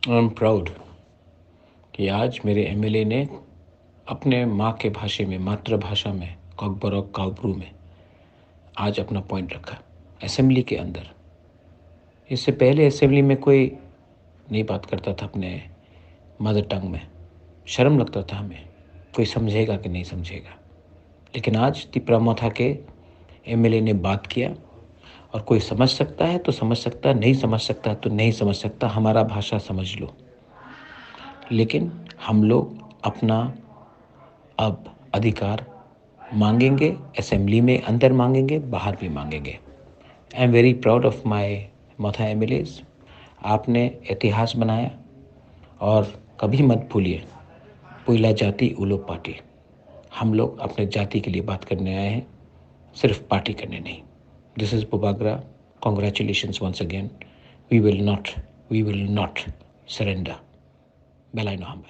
I am proud कि आज मेरे एमएलए ने अपने माँ के भाषा में, मातृभाषा में, कॉकबरॉक काउप्रू में आज अपना पॉइंट रखा असेंबली के अंदर। इससे पहले असेंबली में कोई नहीं बात करता था अपने मदर टंग में, शर्म लगता था हमें, कोई समझेगा कि नहीं समझेगा। लेकिन आज तिपरामोथा के एमएलए ने बात किया और कोई समझ सकता है तो समझ सकता, नहीं समझ सकता तो नहीं समझ सकता, हमारा भाषा समझ लो। लेकिन हम लोग अपना अब अधिकार मांगेंगे, असेंबली में अंदर मांगेंगे, बाहर भी मांगेंगे। I am very proud of my Motha MLAs. आपने इतिहास बनाया और कभी मत भूलिए, पुइला जाति उलो पार्टी। हम लोग अपने जाति के लिए बात करने आए हैं, सिर्फ पार्टी करने नहीं। दिस इज पुबागरा। Congratulations once again. We will not surrender. बेलाइनो हम